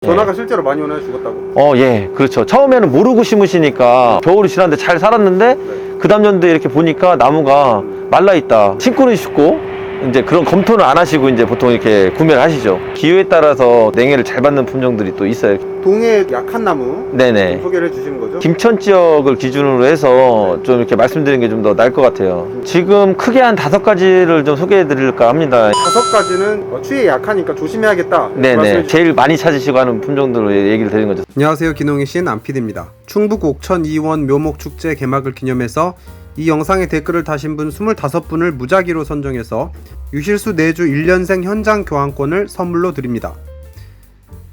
전화가 실제로 많이 오나요? 죽었다고? 예, 그렇죠. 처음에는 모르고 심으시니까 겨울이 지났는데 잘 살았는데 그 다음 연도에 이렇게 보니까 나무가 말라있다. 심고는 쉽고 이제 그런 검토는 안 하시고 이제 보통 이렇게 구매를 하시죠. 기후에 따라서 냉해를 잘 받는 품종들이 또 있어요. 동해 약한 나무 네네. 좀 소개를 해주시는 거죠? 김천 지역을 기준으로 해서 좀 이렇게 말씀드리는 게 좀 더 나을 것 같아요. 지금 크게 한 5가지를 좀 소개해 드릴까 합니다. 5가지는 추위에 약하니까 조심해야겠다. 네네. 제일 많이 찾으시고 하는 품종들로 얘기를 드리는 거죠. 안녕하세요, 기농의 신 안피디입니다. 충북 옥천 이원 묘목축제 개막을 기념해서 이 영상에 댓글을 다신 분 25분을 무작위로 선정해서 유실수 내주 1년생 현장 교환권을 선물로 드립니다.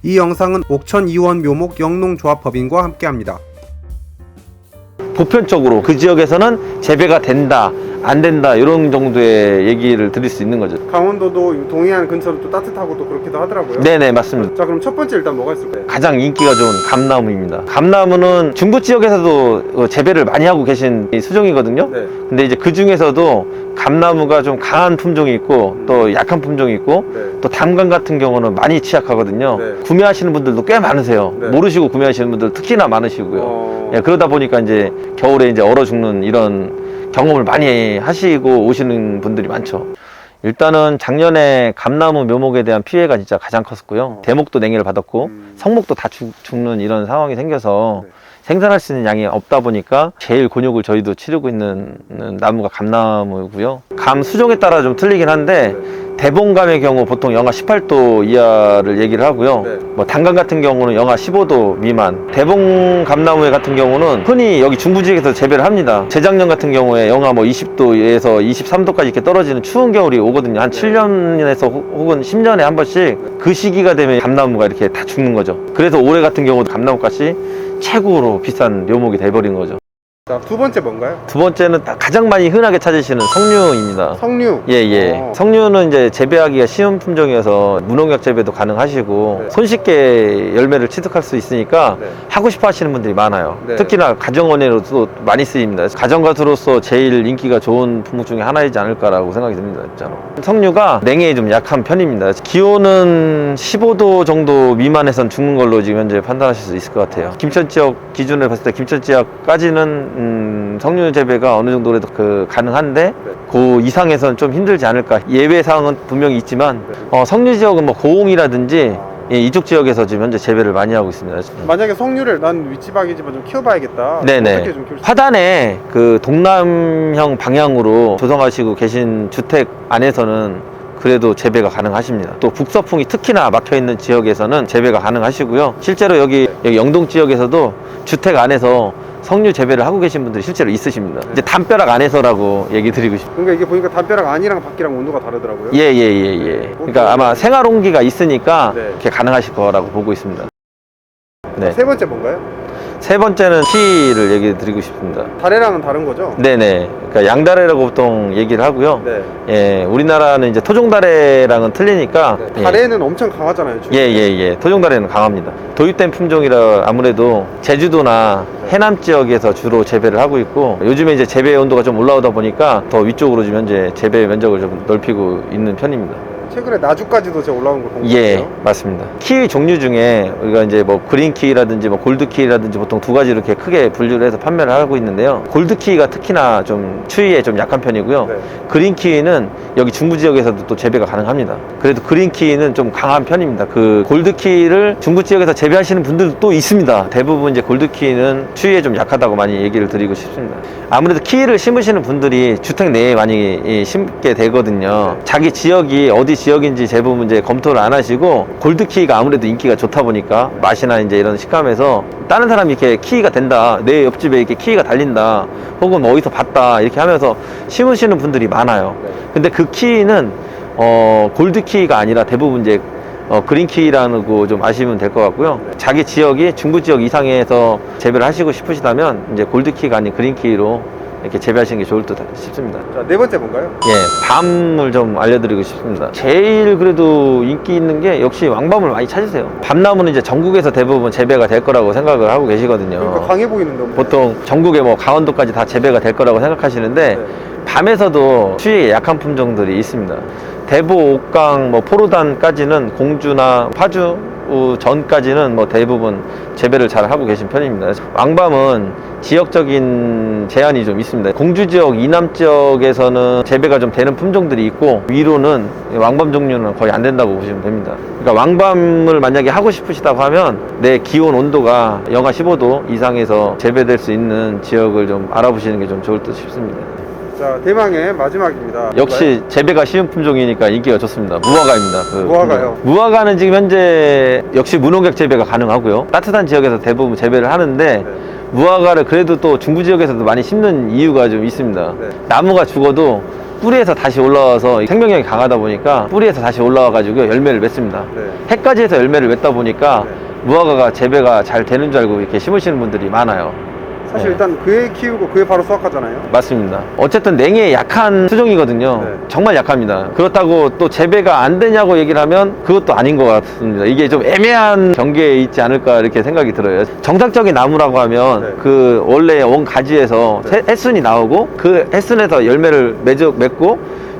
이 영상은 옥천 이원 묘목 영농조합법인과 함께합니다. 보편적으로 그 지역에서는 재배가 된다, 안 된다 이런 정도의 얘기를 드릴 수 있는 거죠. 강원도도 동해안 근처로 또 따뜻하고 또 그렇기도 하더라고요. 네네, 맞습니다. 자, 그럼 첫 번째 일단 뭐가 있을까요? 가장 인기가 좋은 감나무입니다. 감나무는 중부 지역에서도 재배를 많이 하고 계신 이 수종이거든요. 네. 근데 이제 그 중에서도 감나무가 좀 강한 품종이 있고 또 약한 품종이 있고 네. 또 담감 같은 경우는 많이 취약하거든요. 네. 구매하시는 분들도 꽤 많으세요. 네. 모르시고 구매하시는 분들 특히나 많으시고요. 예, 그러다 보니까 이제 겨울에 이제 얼어 죽는 이런 경험을 많이 하시고 오시는 분들이 많죠. 일단은 작년에 감나무 묘목에 대한 피해가 진짜 가장 컸었고요. 대목도 냉해를 받았고 성목도 다 죽는 이런 상황이 생겨서 네. 생산할 수 있는 양이 없다 보니까 제일 곤욕을 저희도 치르고 있는 나무가 감나무고요. 감 수종에 따라 좀 틀리긴 한데 대봉감의 경우 보통 영하 18도 이하를 얘기를 하고요. 네. 뭐 단감 같은 경우는 영하 15도 미만. 대봉 감나무 같은 경우는 흔히 여기 중부 지역에서 재배를 합니다. 재작년 같은 경우에 영하 뭐 20도에서 23도까지 이렇게 떨어지는 추운 겨울이 오거든요. 한 7년에서 혹은 10년에 한 번씩 그 시기가 되면 감나무가 이렇게 다 죽는 거죠. 그래서 올해 같은 경우도 감나무값이 최고로 비싼 묘목이 돼버린 거죠. 자, 두 번째 뭔가요? 두 번째는 가장 많이 흔하게 찾으시는 석류입니다. 석류. 예. 석류는 이제 재배하기가 쉬운 품종이어서 무농약 재배도 가능하시고 네. 손쉽게 열매를 취득할 수 있으니까 네. 하고 싶어 하시는 분들이 많아요. 네. 특히나 가정원예로도 많이 쓰입니다. 가정가수로서 제일 인기가 좋은 품목 중에 하나이지 않을까라고 생각이 듭니다. 진짜로. 석류가 냉해에 좀 약한 편입니다. 기온은 15도 정도 미만에선 죽는 걸로 지금 현재 판단하실 수 있을 것 같아요. 김천 지역 기준으로 봤을 때 김천 지역까지는 석류 재배가 어느 정도 그래도 가능한데 그 이상에서는 좀 힘들지 않을까. 예외 사항은 분명히 있지만 석류 지역은 뭐 고흥이라든지 이쪽 지역에서 지금 현재 재배를 많이 하고 있습니다. 만약에 석류를 난 위치박이지만 좀 키워봐야겠다. 네네. 어떻게 좀 키울 수 화단에 그 동남형 방향으로 조성하시고 계신 주택 안에서는 그래도 재배가 가능하십니다. 또 북서풍이 특히나 막혀있는 지역에서는 재배가 가능하시고요. 실제로 여기 영동 지역에서도 주택 안에서 석류 재배를 하고 계신 분들이 실제로 있으십니다. 이제 담벼락 안에서라고 얘기 드리고 싶습니다. 그러니까 이게 보니까 담벼락 안이랑 밖이랑 온도가 다르더라고요. 예. 그러니까 아마 생활 온기가 있으니까 네. 이렇게 가능하실 거라고 보고 있습니다. 네. 세 번째 뭔가요? 세 번째는 키를 얘기 드리고 싶습니다. 다래랑은 다른 거죠? 네네. 그러니까 양다래라고 보통 얘기를 하고요. 네. 예, 우리나라는 이제 토종다래랑은 틀리니까. 네. 다래는 엄청 강하잖아요. 지금. 예. 토종다래는 강합니다. 도입된 품종이라 아무래도 제주도나 해남 지역에서 주로 재배를 하고 있고, 요즘에 이제 재배 온도가 좀 올라오다 보니까 더 위쪽으로 지금 현재 재배 면적을 좀 넓히고 있는 편입니다. 최근에 나주까지도 제가 올라온 걸 본 것 예, 같아요. 맞습니다. 키위 종류 중에 우리가 이제 뭐 그린 키위라든지 뭐 골드 키위라든지 보통 두 가지로 이렇게 크게 분류를 해서 판매를 하고 있는데요. 골드 키위가 특히나 좀 추위에 좀 약한 편이고요. 네. 그린 키위는 여기 중부 지역에서도 또 재배가 가능합니다. 그래도 그린 키위는 좀 강한 편입니다. 그 골드 키위를 중부 지역에서 재배하시는 분들도 또 있습니다. 대부분 이제 골드 키위는 추위에 좀 약하다고 많이 얘기를 드리고 싶습니다. 아무래도 키위를 심으시는 분들이 주택 내에 많이 심게 되거든요. 자기 지역이 어디 지역인지 대부분 이제 검토를 안 하시고 골드 키위가 아무래도 인기가 좋다 보니까 맛이나 이제 이런 식감에서 다른 사람이 이렇게 키위가 된다, 내 옆집에 이렇게 키위가 달린다, 혹은 뭐 어디서 봤다 이렇게 하면서 심으시는 분들이 많아요. 근데 그 키위는 골드 키위가 아니라 대부분 이제 그린 키위라는 거 좀 아시면 될 것 같고요. 자기 지역이 중부 지역 이상에서 재배를 하시고 싶으시다면 이제 골드 키위가 아닌 그린 키위로 이렇게 재배하시는 게 좋을 듯 싶습니다. 자, 네 번째 뭔가요? 예, 밤을 좀 알려드리고 싶습니다. 제일 그래도 인기 있는 게 역시 왕밤을 많이 찾으세요. 밤나무는 이제 전국에서 대부분 재배가 될 거라고 생각을 하고 계시거든요. 그러니까 강해 보이는데. 보통 전국에 뭐 강원도까지 다 재배가 될 거라고 생각하시는데 밤에서도 추위에 약한 품종들이 있습니다. 대보, 옥강, 뭐 포로단까지는 공주나 파주 전까지는 뭐 대부분 재배를 잘 하고 계신 편입니다. 왕밤은 지역적인 제한이 좀 있습니다. 공주 지역, 이남 지역에서는 재배가 좀 되는 품종들이 있고, 위로는 왕밤 종류는 거의 안 된다고 보시면 됩니다. 그러니까 왕밤을 만약에 하고 싶으시다고 하면 내 기온 온도가 영하 15도 이상에서 재배될 수 있는 지역을 좀 알아보시는 게 좀 좋을 듯 싶습니다. 자, 대망의 마지막입니다. 역시 재배가 쉬운 품종이니까 인기가 좋습니다. 무화과입니다. 무화과요? 무화과는 지금 현재 역시 무농약 재배가 가능하고요. 따뜻한 지역에서 대부분 재배를 하는데, 네. 무화과를 그래도 또 중부 지역에서도 많이 심는 이유가 좀 있습니다. 네. 나무가 죽어도 뿌리에서 다시 올라와서 생명력이 강하다 보니까 뿌리에서 다시 올라와 가지고 열매를 맺습니다. 네. 해까지 해서 열매를 맺다 보니까 네. 무화과가 재배가 잘 되는 줄 알고 이렇게 심으시는 분들이 많아요. 사실 네. 일단 그에 키우고 그에 바로 수확하잖아요. 맞습니다. 어쨌든 냉해에 약한 수종이거든요. 네. 정말 약합니다. 그렇다고 또 재배가 안 되냐고 얘기를 하면 그것도 아닌 것 같습니다. 이게 좀 애매한 경계에 있지 않을까 이렇게 생각이 들어요. 정상적인 나무라고 하면 네. 그 원래 원 가지에서 네. 햇순이 나오고 그 햇순에서 열매를 맺고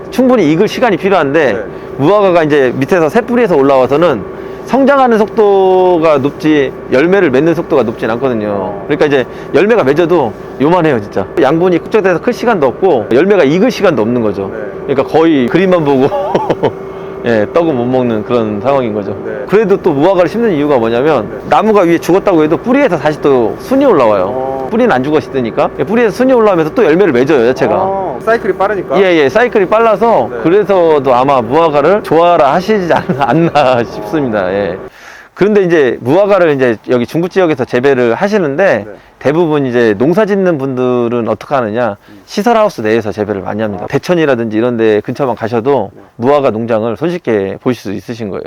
충분히 익을 시간이 필요한데, 네. 무화과가 이제 밑에서 새뿌리에서 올라와서는 성장하는 속도가 높지 열매를 맺는 속도가 높진 않거든요. 그러니까 이제 열매가 맺어도 요만해요, 진짜. 양분이 축적돼서 클 시간도 없고 열매가 익을 시간도 없는 거죠. 네. 그러니까 거의 그림만 보고 예, 떡은 못 먹는 그런 상황인 거죠. 네. 그래도 또 무화과를 심는 이유가 뭐냐면, 네. 나무가 위에 죽었다고 해도 뿌리에서 다시 또 순이 올라와요. 뿌리는 안 죽었으니까 뿌리에서 순이 올라오면서 또 열매를 맺어요, 자체가. 사이클이 빠르니까. 예, 사이클이 빨라서 네. 그래서도 아마 무화과를 좋아라 하시지 않나 싶습니다. 예. 그런데 이제 무화과를 이제 여기 중부 지역에서 재배를 하시는데, 네. 대부분 이제 농사 짓는 분들은 어떻게 하느냐, 시설하우스 내에서 재배를 많이 합니다. 대천이라든지 이런 데 근처만 가셔도 무화과 농장을 손쉽게 보실 수 있으신 거예요.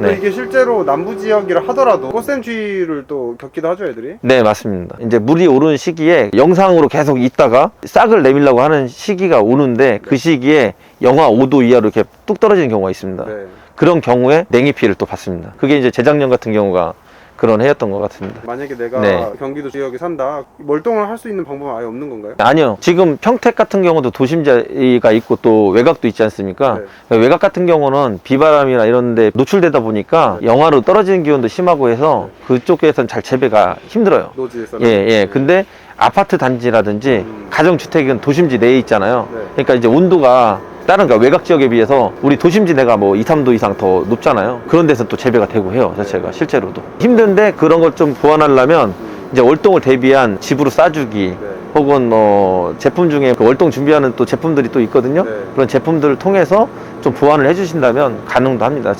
또 이게 실제로 남부 지역이라 하더라도 꽃샘추위를 또 겪기도 하죠, 애들이. 네, 맞습니다. 이제 물이 오르는 시기에 영상으로 계속 있다가 싹을 내밀려고 하는 시기가 오는데, 그 시기에 영하 5도 이하로 이렇게 뚝 떨어지는 경우가 있습니다. 네. 그런 경우에 냉해 피해를 또 받습니다. 그게 이제 재작년 같은 경우가 그런 해였던 것 같습니다. 만약에 내가 네. 경기도 지역에 산다, 멀동을 할 수 있는 방법은 아예 없는 건가요? 아니요. 지금 평택 같은 경우도 도심지가 있고 또 외곽도 있지 않습니까? 네. 외곽 같은 경우는 비바람이나 이런 데 노출되다 보니까 네. 영하로 떨어지는 기온도 심하고 해서 그쪽에서는 잘 재배가 힘들어요. 노지에서는. 예. 근데 아파트 단지라든지 가정주택은 도심지 내에 있잖아요. 네. 그러니까 이제 온도가 다른 그러니까 외곽 지역에 비해서 우리 도심지 내가 뭐 2, 3도 이상 더 높잖아요. 그런 데서 또 재배가 되고 해요, 자체가. 실제로도 힘든데, 그런 걸 좀 보완하려면 이제 월동을 대비한 집으로 싸주기, 네. 혹은 뭐 제품 중에 그 월동 준비하는 또 제품들이 또 있거든요. 네. 그런 제품들을 통해서 좀 보완을 해주신다면 가능도 합니다.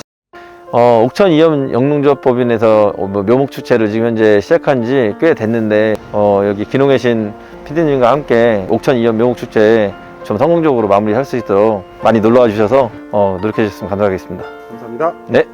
옥천 이염 영농조합법인에서 묘목 축제를 지금 현재 시작한 지 꽤 됐는데, 여기 기농의 신 PD님과 함께 옥천 이염 묘목 축제에 좀 성공적으로 마무리할 수 있도록 많이 놀러와 주셔서 노력해 주셨으면 감사하겠습니다. 감사합니다. 네.